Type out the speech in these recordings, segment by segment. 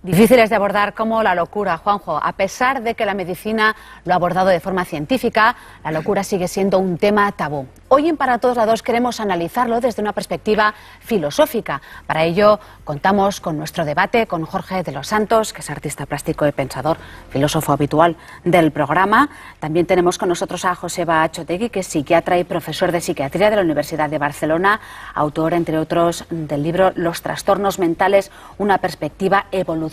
Difíciles de abordar como la locura, Juanjo. A pesar de que la medicina lo ha abordado de forma científica, la locura sigue siendo un tema tabú. Hoy en Para Todos Lados queremos analizarlo desde una perspectiva filosófica. Para ello contamos con nuestro debate con Jorge de los Santos, que es artista plástico y pensador, filósofo habitual del programa. También tenemos con nosotros a Joseba Achotegui, que es psiquiatra y profesor de psiquiatría de la Universidad de Barcelona, autor, entre otros, del libro Los trastornos mentales, una perspectiva evolucionista.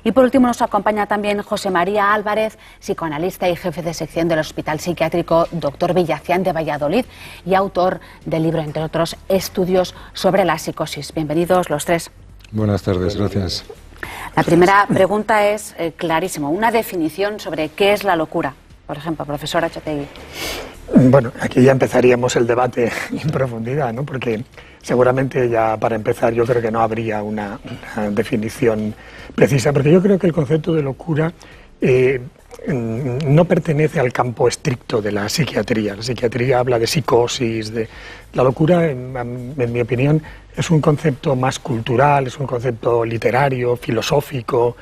Y por último nos acompaña también José María Álvarez, psicoanalista y jefe de sección del Hospital Psiquiátrico Dr. Villacián de Valladolid y autor del libro, entre otros, Estudios sobre la psicosis. Bienvenidos los tres. Buenas tardes, gracias. La primera pregunta es clarísima, una definición sobre qué es la locura. Por ejemplo, profesor Achotegui. Bueno, aquí ya empezaríamos el debate en profundidad, ¿no? Porque seguramente ya para empezar yo creo que no habría una definición precisa, porque yo creo que el concepto de locura no pertenece al campo estricto de la psiquiatría. La psiquiatría habla de psicosis, de la locura, en mi opinión, es un concepto más cultural, es un concepto literario, filosófico,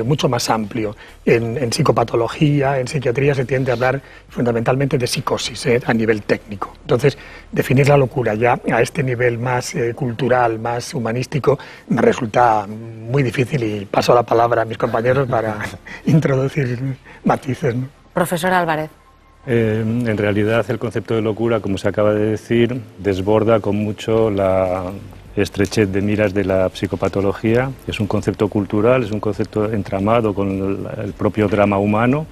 mucho más amplio. En psicopatología, en psiquiatría se tiende a hablar fundamentalmente de psicosis a nivel técnico. Entonces, definir la locura ya a este nivel más cultural, más humanístico, me resulta muy difícil y paso la palabra a mis compañeros para introducir matices, ¿no? Profesor Álvarez. En realidad el concepto de locura, como se acaba de decir, desborda con mucho la estrechez de miras de la psicopatología. Es un concepto cultural, es un concepto entramado con el propio drama humano,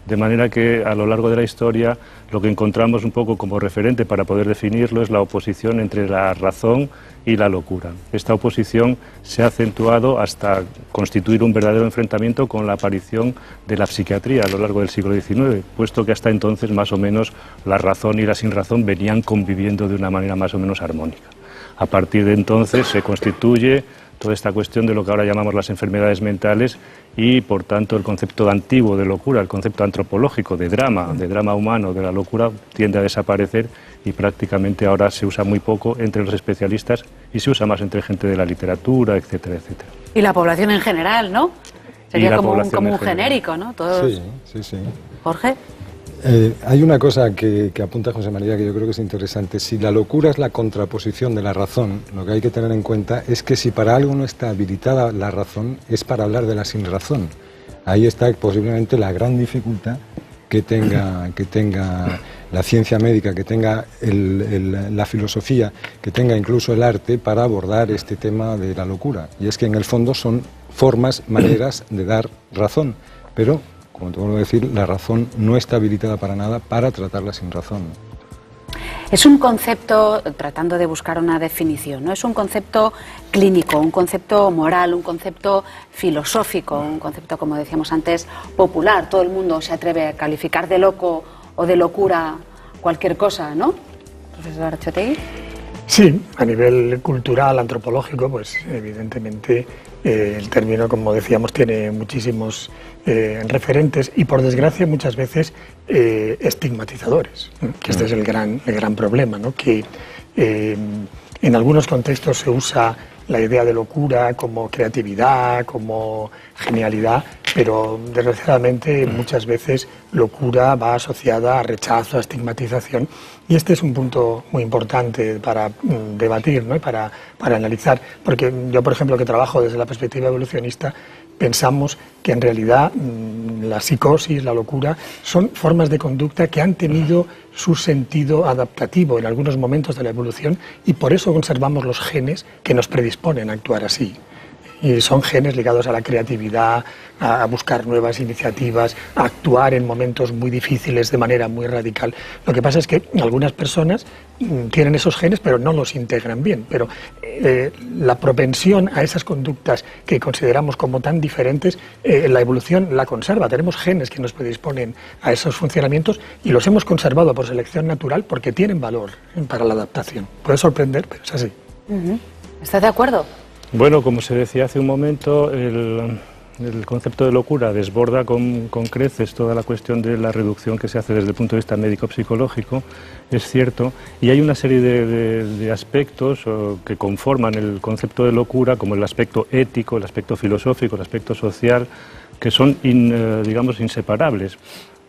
de manera que a lo largo de la historia lo que encontramos un poco como referente para poder definirlo es la oposición entre la razón y la locura. Esta oposición se ha acentuado hasta constituir un verdadero enfrentamiento con la aparición de la psiquiatría a lo largo del siglo XIX, puesto que hasta entonces más o menos la razón y la sinrazón venían conviviendo de una manera más o menos armónica. A partir de entonces se constituye toda esta cuestión de lo que ahora llamamos las enfermedades mentales y, por tanto, el concepto antiguo de locura, el concepto antropológico de drama humano, de la locura, tiende a desaparecer y prácticamente ahora se usa muy poco entre los especialistas y se usa más entre gente de la literatura, etcétera, etcétera. Y la población en general, ¿no? Sería como un genérico, ¿no? Todos... Sí. Jorge. Hay una cosa que apunta José María que yo creo que es interesante. Si la locura es la contraposición de la razón, lo que hay que tener en cuenta es que si para algo no está habilitada la razón, es para hablar de la sinrazón. Ahí está posiblemente la gran dificultad que tenga la ciencia médica, que tenga la filosofía, que tenga incluso el arte para abordar este tema de la locura. Y es que en el fondo son formas, maneras de dar razón, pero como te vuelvo a decir, la razón no está habilitada para nada para tratarla sin razón. Es un concepto, tratando de buscar una definición, ¿no? Es un concepto clínico, un concepto moral, un concepto filosófico, un concepto, como decíamos antes, popular. Todo el mundo se atreve a calificar de loco o de locura cualquier cosa, ¿no? Profesor Achotegui. Sí, a nivel cultural, antropológico, pues evidentemente el término, como decíamos, tiene muchísimos referentes y, por desgracia, muchas veces estigmatizadores, ¿no? Que este es el gran problema, ¿no? Que en algunos contextos se usa la idea de locura como creatividad, como genialidad, pero desgraciadamente muchas veces locura va asociada a rechazo, a estigmatización, y este es un punto muy importante para debatir, ¿no? Y para analizar, porque yo, por ejemplo, que trabajo desde la perspectiva evolucionista, pensamos que en realidad la psicosis, la locura, son formas de conducta que han tenido su sentido adaptativo en algunos momentos de la evolución y por eso conservamos los genes que nos predisponen a actuar así. Y son genes ligados a la creatividad, a buscar nuevas iniciativas, a actuar en momentos muy difíciles de manera muy radical. Lo que pasa es que algunas personas tienen esos genes pero no los integran bien. Pero la propensión a esas conductas que consideramos como tan diferentes, la evolución la conserva. Tenemos genes que nos predisponen a esos funcionamientos y los hemos conservado por selección natural porque tienen valor para la adaptación. Puede sorprender, pero es así. ¿Estás de acuerdo? Bueno, como se decía hace un momento, el concepto de locura desborda con creces toda la cuestión de la reducción que se hace desde el punto de vista médico-psicológico, es cierto, y hay una serie de aspectos que conforman el concepto de locura, como el aspecto ético, el aspecto filosófico, el aspecto social, que son, digamos, inseparables.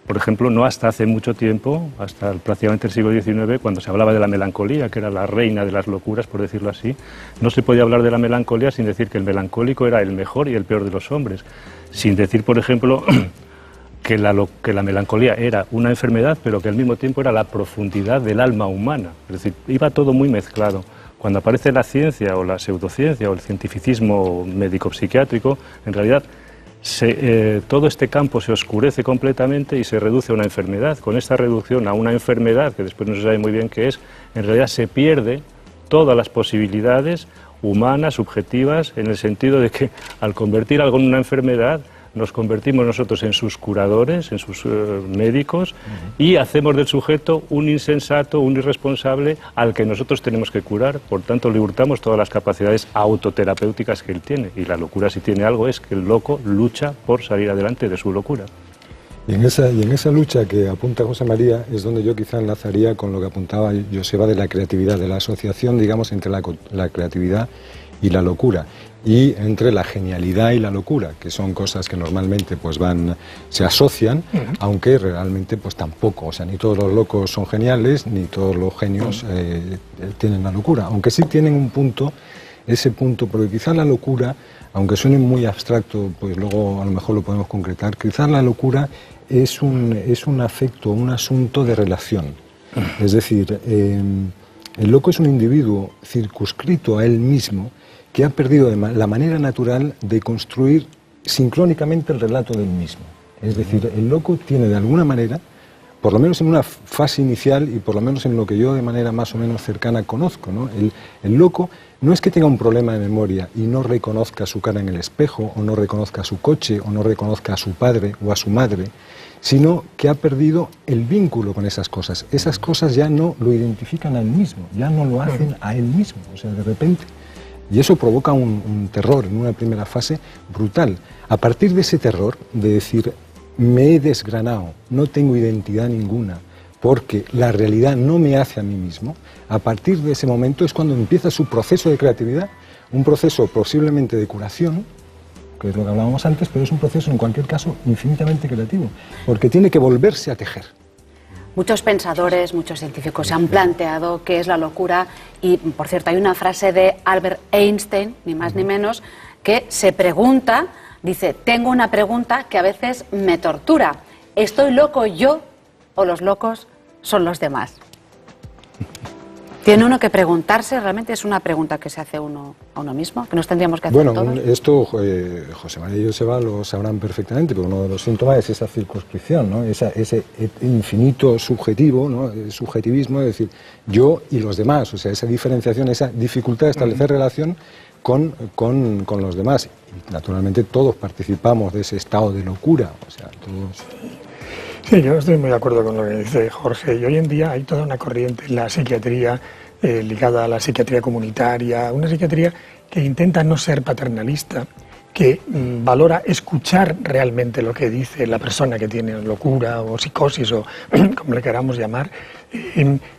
Por ejemplo, no hasta hace mucho tiempo, hasta prácticamente el siglo XIX, cuando se hablaba de la melancolía, que era la reina de las locuras, por decirlo así, no se podía hablar de la melancolía sin decir que el melancólico era el mejor y el peor de los hombres, sin decir, por ejemplo, que la melancolía era una enfermedad, pero que al mismo tiempo era la profundidad del alma humana. Es decir, iba todo muy mezclado. Cuando aparece la ciencia o la pseudociencia o el cientificismo médico-psiquiátrico, en realidad todo este campo se oscurece completamente y se reduce a una enfermedad. Con esta reducción a una enfermedad, que después no se sabe muy bien qué es, en realidad se pierde todas las posibilidades humanas, subjetivas, en el sentido de que al convertir algo en una enfermedad, nos convertimos nosotros en sus curadores, en sus médicos, y hacemos del sujeto un insensato, un irresponsable al que nosotros tenemos que curar. Por tanto, le hurtamos todas las capacidades autoterapéuticas que él tiene. Y la locura, si tiene algo, es que el loco lucha por salir adelante de su locura. Y en esa lucha que apunta José María es donde yo quizá enlazaría con lo que apuntaba Joseba de la creatividad, de la asociación, digamos, entre la creatividad y la locura, y entre la genialidad y la locura, que son cosas que normalmente pues se asocian, aunque realmente pues tampoco, o sea, ni todos los locos son geniales, ni todos los genios tienen la locura, aunque sí tienen un punto, ese punto, porque quizá la locura, aunque suene muy abstracto, pues luego a lo mejor lo podemos concretar, quizá la locura es un afecto, un asunto de relación, es decir, el loco es un individuo circunscrito a él mismo, que ha perdido la manera natural de construir sincrónicamente el relato del mismo. Es decir, el loco tiene de alguna manera, por lo menos en una fase inicial y por lo menos en lo que yo de manera más o menos cercana conozco, ¿no? El loco no es que tenga un problema de memoria y no reconozca su cara en el espejo, o no reconozca su coche, o no reconozca a su padre o a su madre, sino que ha perdido el vínculo con esas cosas. Esas cosas ya no lo identifican a él mismo, ya no lo hacen a él mismo, o sea, de repente. Y eso provoca un terror en una primera fase brutal. A partir de ese terror, de decir, me he desgranado, no tengo identidad ninguna, porque la realidad no me hace a mí mismo, a partir de ese momento es cuando empieza su proceso de creatividad, un proceso posiblemente de curación, que es lo que hablábamos antes, pero es un proceso en cualquier caso infinitamente creativo, porque tiene que volverse a tejer. Muchos pensadores, muchos científicos se han planteado qué es la locura y, por cierto, hay una frase de Albert Einstein, ni más ni menos, que se pregunta, dice, tengo una pregunta que a veces me tortura, ¿estoy loco yo o los locos son los demás? ¿Tiene uno que preguntarse? ¿Realmente es una pregunta que se hace uno a uno mismo? ¿Que nos tendríamos que hacer todos? Esto José María y Joseba lo sabrán perfectamente, pero uno de los síntomas es esa circunscripción, ¿no? Ese infinito subjetivo, ¿no? El subjetivismo, es decir, yo y los demás, o sea, esa diferenciación, esa dificultad de establecer relación con los demás. Y, naturalmente todos participamos de ese estado de locura, o sea, todos... Sí, yo estoy muy de acuerdo con lo que dice Jorge. Y hoy en día hay toda una corriente en la psiquiatría ligada a la psiquiatría comunitaria, una psiquiatría que intenta no ser paternalista, que valora escuchar realmente lo que dice la persona que tiene locura o psicosis o como le queramos llamar,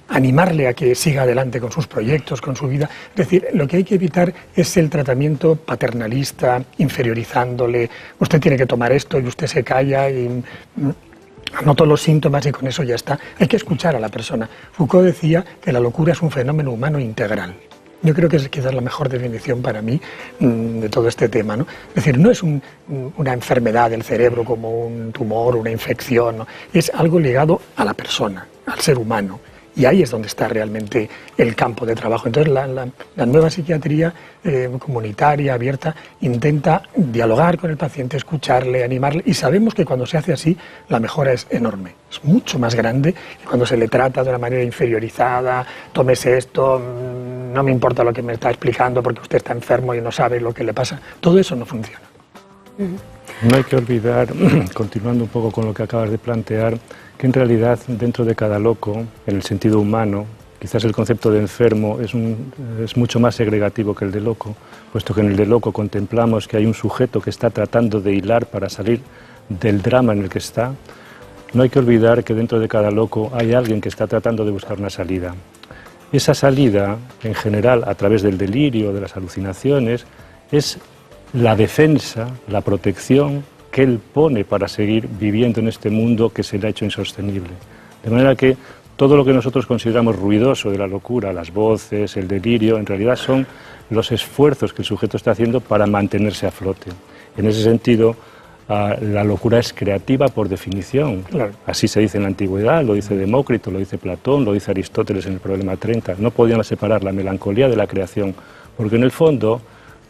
animarle a que siga adelante con sus proyectos, con su vida. Es decir, lo que hay que evitar es el tratamiento paternalista, inferiorizándole, usted tiene que tomar esto y usted se calla y... anoto los síntomas y con eso ya está. Hay que escuchar a la persona. Foucault decía que la locura es un fenómeno humano integral. Yo creo que es quizás la mejor definición para mí de todo este tema, ¿no? Es decir, no es una enfermedad del cerebro como un tumor, una infección, ¿no? Es algo ligado a la persona, al ser humano. Y ahí es donde está realmente el campo de trabajo. Entonces la nueva psiquiatría comunitaria, abierta, intenta dialogar con el paciente, escucharle, animarle, y sabemos que cuando se hace así la mejora es enorme, es mucho más grande que cuando se le trata de una manera inferiorizada, tómese esto, no me importa lo que me está explicando porque usted está enfermo y no sabe lo que le pasa. Todo eso no funciona. No hay que olvidar, continuando un poco con lo que acabas de plantear, que en realidad dentro de cada loco, en el sentido humano, quizás el concepto de enfermo es mucho más segregativo que el de loco, puesto que en el de loco contemplamos que hay un sujeto que está tratando de hilar para salir del drama en el que está. No hay que olvidar que dentro de cada loco hay alguien que está tratando de buscar una salida. Esa salida, en general, a través del delirio, de las alucinaciones, es la defensa, la protección que él pone para seguir viviendo en este mundo que se le ha hecho insostenible. De manera que todo lo que nosotros consideramos ruidoso de la locura, las voces, el delirio, en realidad son los esfuerzos que el sujeto está haciendo para mantenerse a flote. En ese sentido, la locura es creativa por definición. Claro. Así se dice en la antigüedad, lo dice Demócrito, lo dice Platón, lo dice Aristóteles en el Problema 30. No podían separar la melancolía de la creación, porque en el fondo,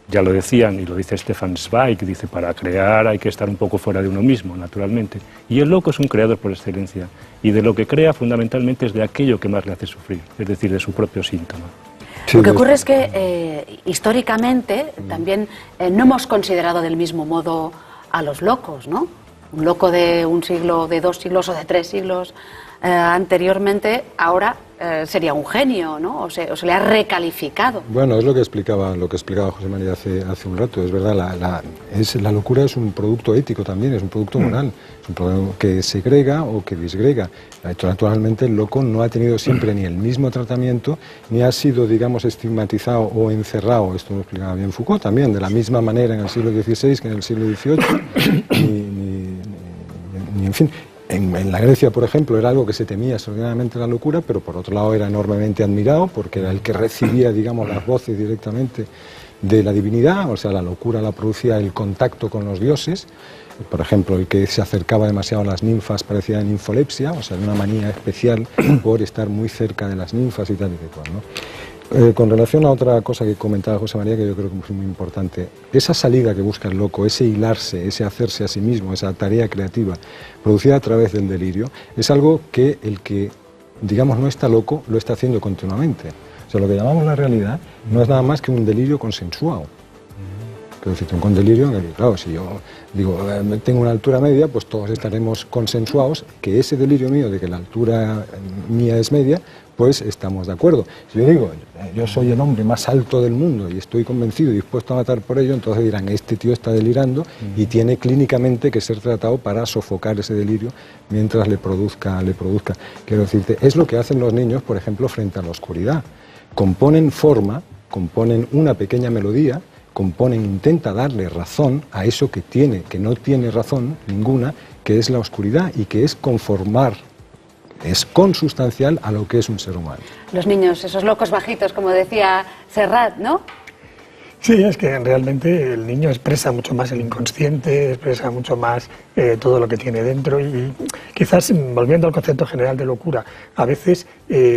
ya lo decían, y lo dice Stefan Zweig, dice, para crear hay que estar un poco fuera de uno mismo, naturalmente. Y el loco es un creador por excelencia, y de lo que crea fundamentalmente es de aquello que más le hace sufrir, es decir, de su propio síntoma. Lo que ocurre es que históricamente también no hemos considerado del mismo modo a los locos, ¿no? Un loco de un siglo, de 2 siglos o de 3 siglos anteriormente, ahora sería un genio, ¿no? O se le ha recalificado. Bueno, es lo que explicaba José María hace un rato. Es verdad, la locura es un producto ético también, es un producto moral, es un producto que segrega o que disgrega. Naturalmente, el loco no ha tenido siempre ni el mismo tratamiento, ni ha sido, digamos, estigmatizado o encerrado. Esto lo explicaba bien Foucault también, de la misma manera en el siglo XVI que en el siglo XVIII, ni en fin. En la Grecia, por ejemplo, era algo que se temía extraordinariamente la locura, pero por otro lado era enormemente admirado porque era el que recibía, digamos, las voces directamente de la divinidad, o sea, la locura la producía el contacto con los dioses. Por ejemplo, el que se acercaba demasiado a las ninfas parecía ninfolepsia, o sea, una manía especial por estar muy cerca de las ninfas y tal y cual, ¿no? Con relación a otra cosa que comentaba José María, que yo creo que es muy importante, esa salida que busca el loco, ese hilarse, ese hacerse a sí mismo, esa tarea creativa producida a través del delirio, es algo que el que, digamos, no está loco, lo está haciendo continuamente. O sea, lo que llamamos la realidad no es nada más que un delirio consensuado. Quiero decir, un delirio en el que, claro, si yo digo, tengo una altura media, pues todos estaremos consensuados que ese delirio mío de que la altura mía es media, pues estamos de acuerdo. Si yo digo, yo soy el hombre más alto del mundo y estoy convencido y dispuesto a matar por ello, entonces dirán, este tío está delirando y tiene clínicamente que ser tratado para sofocar ese delirio mientras le produzca. Quiero decirte, es lo que hacen los niños, por ejemplo, frente a la oscuridad. Componen forma, componen una pequeña melodía, intenta darle razón a eso que no tiene razón ninguna, que es la oscuridad y que es conformar, es consustancial a lo que es un ser humano. Los niños, esos locos bajitos, como decía Serrat, ¿no? Sí, es que realmente el niño expresa mucho más el inconsciente, expresa mucho más todo lo que tiene dentro y quizás, volviendo al concepto general de locura, a veces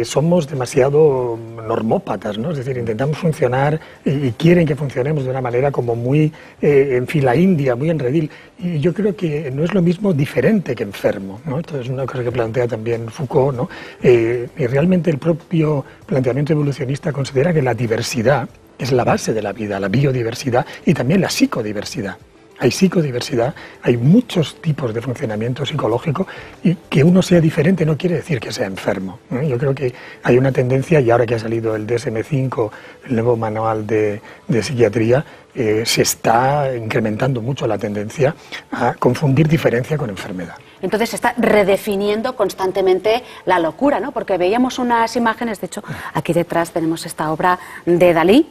somos demasiado normópatas, ¿no? Es decir, intentamos funcionar y quieren que funcionemos de una manera como muy en fila india, muy en redil, y yo creo que no es lo mismo diferente que enfermo, ¿no? Esto es una cosa que plantea también Foucault, ¿no? Y realmente el propio planteamiento evolucionista considera que la diversidad es la base de la vida, la biodiversidad y también la psicodiversidad. Hay psicodiversidad, hay muchos tipos de funcionamiento psicológico y que uno sea diferente no quiere decir que sea enfermo, ¿no? Yo creo que hay una tendencia, y ahora que ha salido el DSM-5, el nuevo manual de psiquiatría, se está incrementando mucho la tendencia a confundir diferencia con enfermedad. Entonces se está redefiniendo constantemente la locura, ¿no? Porque veíamos unas imágenes, de hecho, aquí detrás tenemos esta obra de Dalí,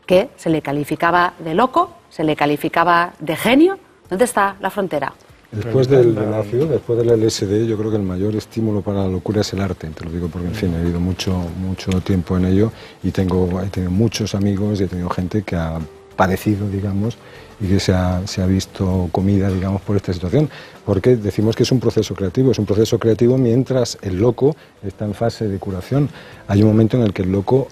que se le calificaba de loco, se le calificaba de genio. ¿Dónde está la frontera? Después del ácido, después del LSD, yo creo que el mayor estímulo para la locura es el arte. Te lo digo porque, en fin, he vivido mucho tiempo en ello y he tenido muchos amigos y he tenido gente que ha padecido, digamos, y que se ha visto comida, digamos, por esta situación. Porque decimos que es un proceso creativo mientras el loco está en fase de curación. Hay un momento en el que el loco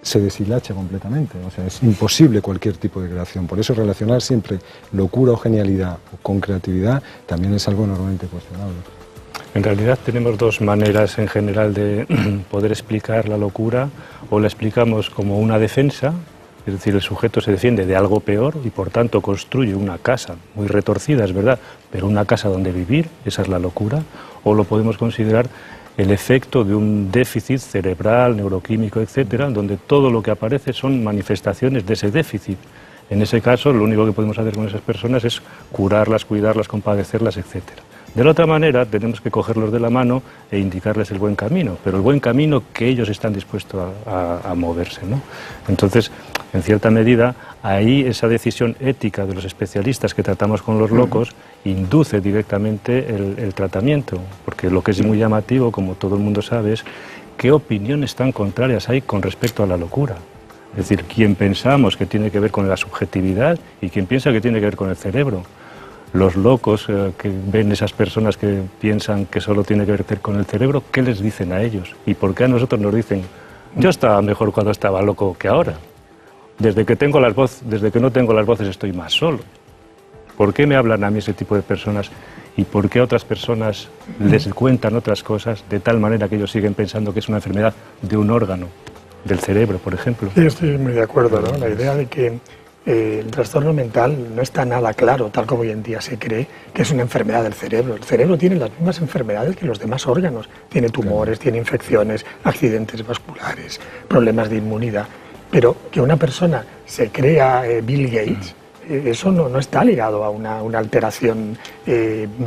se deshilacha completamente, o sea, es imposible cualquier tipo de creación. Por eso relacionar siempre locura o genialidad con creatividad también es algo enormemente cuestionable. En realidad tenemos dos maneras en general de poder explicar la locura. O la explicamos como una defensa, es decir, el sujeto se defiende de algo peor y por tanto construye una casa muy retorcida, es verdad, pero una casa donde vivir, esa es la locura. O lo podemos considerar el efecto de un déficit cerebral, neuroquímico, etcétera, donde todo lo que aparece son manifestaciones de ese déficit. En ese caso, lo único que podemos hacer con esas personas es curarlas, cuidarlas, compadecerlas, etcétera. De la otra manera, tenemos que cogerlos de la mano e indicarles el buen camino, pero el buen camino que ellos están dispuestos a moverse, ¿no? Entonces, en cierta medida, ahí esa decisión ética de los especialistas que tratamos con los locos induce directamente el tratamiento, porque lo que es muy llamativo, como todo el mundo sabe, es qué opiniones tan contrarias hay con respecto a la locura. Es decir, quien pensamos que tiene que ver con la subjetividad y quien piensa que tiene que ver con el cerebro. Los locos que ven esas personas que piensan que solo tiene que ver con el cerebro, ¿qué les dicen a ellos? ¿Y por qué a nosotros nos dicen, yo estaba mejor cuando estaba loco que ahora? Desde que no tengo las voces estoy más solo. ¿Por qué me hablan a mí ese tipo de personas? ¿Y por qué a otras personas les cuentan otras cosas de tal manera que ellos siguen pensando que es una enfermedad de un órgano, del cerebro, por ejemplo? Sí, estoy muy de acuerdo, ¿no? La idea de que el trastorno mental no está nada claro, tal como hoy en día se cree, que es una enfermedad del cerebro. El cerebro tiene las mismas enfermedades que los demás órganos. Tiene tumores, tiene infecciones, accidentes vasculares, problemas de inmunidad. Pero que una persona se crea Bill Gates, eso no está ligado a una alteración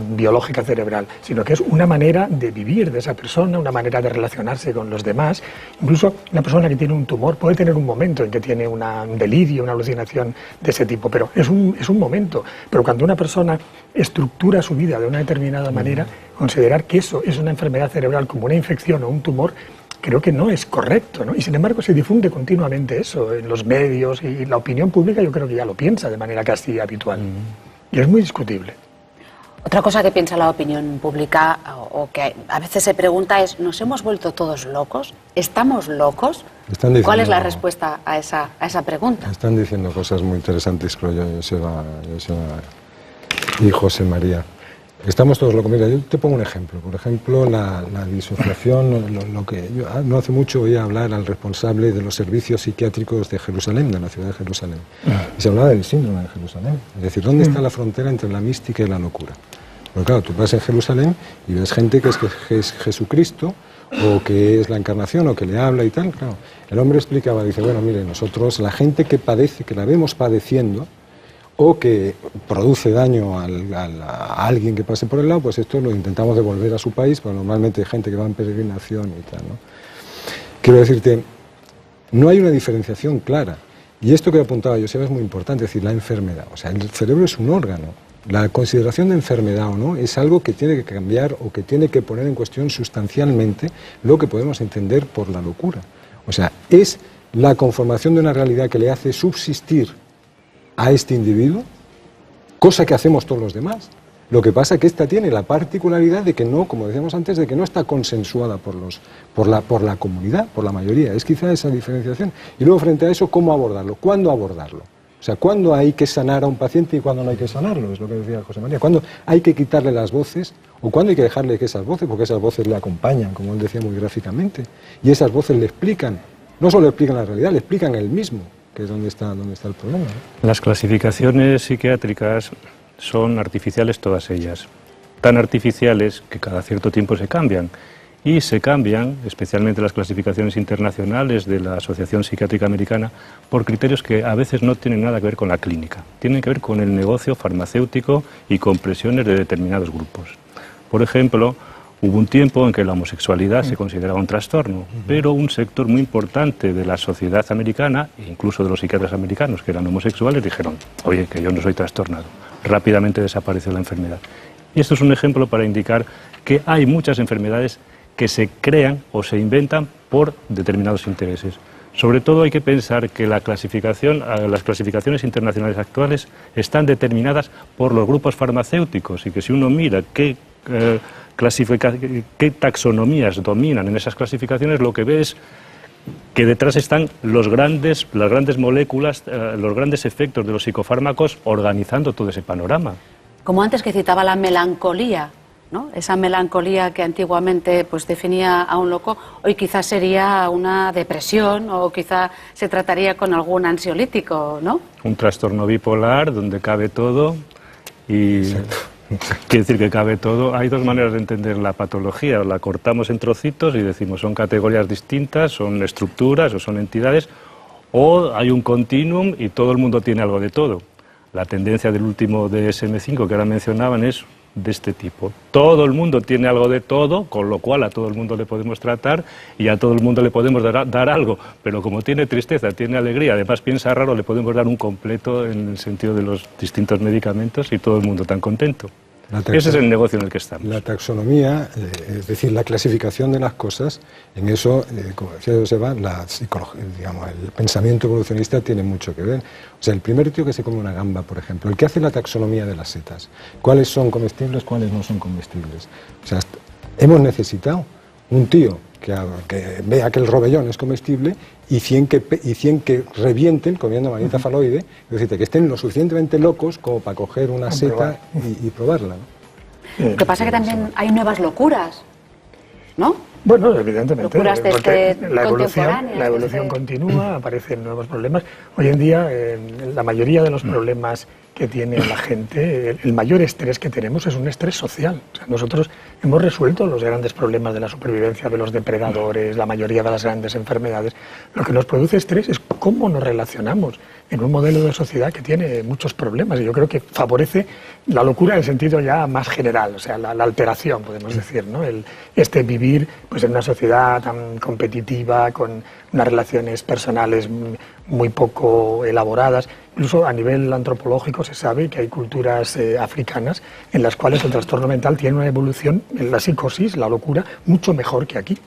biológica cerebral, sino que es una manera de vivir de esa persona, una manera de relacionarse con los demás. Incluso una persona que tiene un tumor puede tener un momento en que tiene un delirio, una alucinación de ese tipo, pero es un momento. Pero cuando una persona estructura su vida de una determinada manera, considerar que eso es una enfermedad cerebral como una infección o un tumor, creo que no es correcto, ¿no? Y sin embargo se difunde continuamente eso en los medios y la opinión pública yo creo que ya lo piensa de manera casi habitual. Y es muy discutible. Otra cosa que piensa la opinión pública o que a veces se pregunta es, ¿nos hemos vuelto todos locos? ¿Estamos locos? ¿Cuál es la respuesta a esa pregunta? Están diciendo cosas muy interesantes, creo yo, Joseba y José María. Estamos todos locos. Mira, yo te pongo un ejemplo. Por ejemplo, la disociación, lo que yo no hace mucho oí hablar al responsable de los servicios psiquiátricos de Jerusalén, de la ciudad de Jerusalén. Y se hablaba del síndrome de Jerusalén. Es decir, ¿dónde está la frontera entre la mística y la locura? Porque claro, tú vas en Jerusalén y ves gente que es Jesucristo, o que es la encarnación, o que le habla y tal. Claro, el hombre explicaba, dice, bueno, mire, nosotros, la gente que padece, que la vemos padeciendo, o que produce daño a alguien que pase por el lado, pues esto lo intentamos devolver a su país, pues normalmente hay gente que va en peregrinación y tal, ¿no? Quiero decirte, no hay una diferenciación clara, y esto que apuntaba Joseba es muy importante, es decir, la enfermedad, o sea, el cerebro es un órgano, la consideración de enfermedad o no es algo que tiene que cambiar o que tiene que poner en cuestión sustancialmente lo que podemos entender por la locura, o sea, es la conformación de una realidad que le hace subsistir a este individuo, cosa que hacemos todos los demás. Lo que pasa es que esta tiene la particularidad de que no, como decíamos antes, de que no está consensuada por la comunidad, por la mayoría. Es quizá esa diferenciación. Y luego, frente a eso, ¿cómo abordarlo? ¿Cuándo abordarlo? O sea, ¿cuándo hay que sanar a un paciente y cuándo no hay que sanarlo? Es lo que decía José María. ¿Cuándo hay que quitarle las voces o cuándo hay que dejarle que esas voces, porque esas voces le acompañan, como él decía muy gráficamente, y esas voces le explican, no solo le explican la realidad, le explican él mismo, que es donde está el problema, ¿no? Las clasificaciones psiquiátricas son artificiales todas ellas, tan artificiales que cada cierto tiempo se cambian, y se cambian, especialmente las clasificaciones internacionales de la Asociación Psiquiátrica Americana, por criterios que a veces no tienen nada que ver con la clínica, tienen que ver con el negocio farmacéutico y con presiones de determinados grupos. Por ejemplo, hubo un tiempo en que la homosexualidad se consideraba un trastorno, pero un sector muy importante de la sociedad americana, e incluso de los psiquiatras americanos que eran homosexuales, dijeron, oye, que yo no soy trastornado. Rápidamente desapareció la enfermedad. Y esto es un ejemplo para indicar que hay muchas enfermedades que se crean o se inventan por determinados intereses. Sobre todo hay que pensar que las clasificaciones internacionales actuales están determinadas por los grupos farmacéuticos y que si uno mira qué taxonomías dominan en esas clasificaciones, lo que ve es que detrás están las grandes moléculas, los grandes efectos de los psicofármacos organizando todo ese panorama. Como antes que citaba la melancolía, ¿no? Esa melancolía que antiguamente pues definía a un loco, hoy quizás sería una depresión o quizá se trataría con algún ansiolítico, ¿no? Un trastorno bipolar donde cabe todo y Quiere decir que cabe todo. Hay dos maneras de entender la patología. La cortamos en trocitos y decimos son categorías distintas, son estructuras o son entidades, o hay un continuum y todo el mundo tiene algo de todo. La tendencia del último DSM-5 que ahora mencionaban es de este tipo. Todo el mundo tiene algo de todo, con lo cual a todo el mundo le podemos tratar y a todo el mundo le podemos dar algo, pero como tiene tristeza, tiene alegría, además piensa raro, le podemos dar un completo en el sentido de los distintos medicamentos y todo el mundo tan contento. Ese es el negocio en el que estamos. La taxonomía, es decir, la clasificación de las cosas, en eso, como decía Joseba, la psicología, digamos, el pensamiento evolucionista tiene mucho que ver. O sea, el primer tío que se come una gamba, por ejemplo, el que hace la taxonomía de las setas, cuáles son comestibles, cuáles no son comestibles. O sea, hemos necesitado un tío que vea que el robellón es comestible y 100 que revienten comiendo manita faloide, es decir, que estén lo suficientemente locos como para coger una seta y probarla, ¿no? Lo que pasa es que también hay nuevas locuras, ¿no? Bueno, evidentemente, porque la evolución continúa, aparecen nuevos problemas. Hoy en día, la mayoría de los problemas que tiene la gente, el mayor estrés que tenemos es un estrés social. O sea, nosotros hemos resuelto los grandes problemas de la supervivencia, de los depredadores, la mayoría de las grandes enfermedades. Lo que nos produce estrés es cómo nos relacionamos en un modelo de sociedad que tiene muchos problemas, y yo creo que favorece la locura en el sentido ya más general, o sea, la alteración, podemos decir, ¿no? Vivir pues en una sociedad tan competitiva, con unas relaciones personales muy poco elaboradas. Incluso a nivel antropológico se sabe que hay culturas africanas en las cuales el trastorno mental tiene una evolución, la psicosis, la locura, mucho mejor que aquí.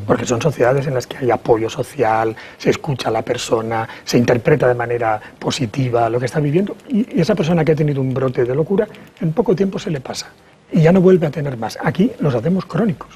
Porque son sociedades en las que hay apoyo social, se escucha a la persona, se interpreta de manera positiva lo que está viviendo, y esa persona que ha tenido un brote de locura, en poco tiempo se le pasa y ya no vuelve a tener más. Aquí los hacemos crónicos.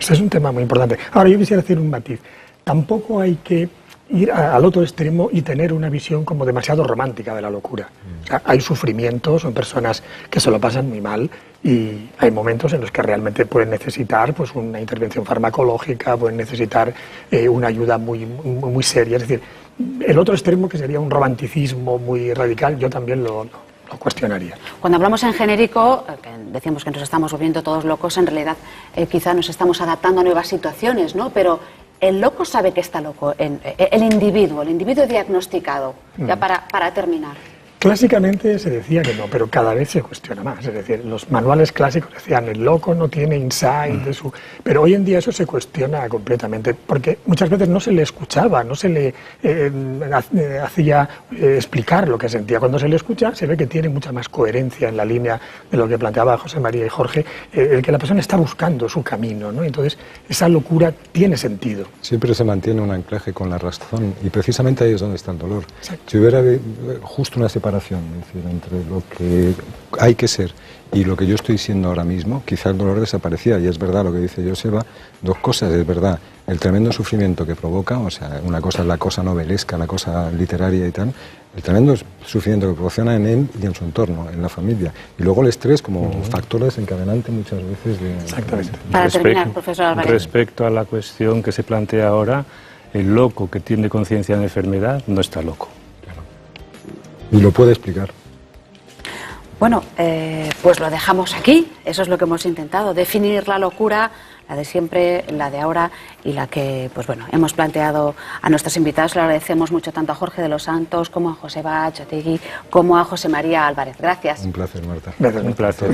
Ese es un tema muy importante. Ahora, yo quisiera hacer un matiz. Tampoco hay que ir al otro extremo y tener una visión como demasiado romántica de la locura. O sea, hay sufrimientos, son personas que se lo pasan muy mal, y hay momentos en los que realmente pueden necesitar pues una intervención farmacológica, pueden necesitar una ayuda muy seria. Es decir, el otro extremo, que sería un romanticismo muy radical, yo también lo cuestionaría. Cuando hablamos en genérico, decimos que nos estamos volviendo todos locos, en realidad quizá nos estamos adaptando a nuevas situaciones, ¿no? Pero el loco sabe que está loco, el individuo diagnosticado, ya para terminar. Clásicamente se decía que no, pero cada vez se cuestiona más. Es decir, los manuales clásicos decían el loco no tiene insight de su... Pero hoy en día eso se cuestiona completamente, porque muchas veces no se le escuchaba, no se le hacía explicar lo que sentía. Cuando se le escucha se ve que tiene mucha más coherencia en la línea de lo que planteaba José María y Jorge, el que la persona está buscando su camino, ¿no? Entonces esa locura tiene sentido. Siempre se mantiene un anclaje con la razón, y precisamente ahí es donde está el dolor. Exacto. Si hubiera justo una separación, es decir, entre lo que hay que ser y lo que yo estoy siendo ahora mismo, quizá el dolor desaparecía. Y es verdad lo que dice Joseba, dos cosas. Es verdad el tremendo sufrimiento que provoca, o sea, una cosa es la cosa novelesca, la cosa literaria y tal, el tremendo sufrimiento que proporciona en él y en su entorno, en la familia. Y luego el estrés como factor desencadenante muchas veces de... Exactamente. Para terminar, profesor Álvarez. Respecto a la cuestión que se plantea ahora, el loco que tiene conciencia de enfermedad no está loco. Y lo puede explicar. Bueno, pues lo dejamos aquí. Eso es lo que hemos intentado, definir la locura, la de siempre, la de ahora, y la que, pues bueno, hemos planteado a nuestros invitados. Le agradecemos mucho tanto a Jorge de los Santos como a Joseba Txotegi como a José María Álvarez. Gracias. Un placer, Marta. Gracias. Un placer.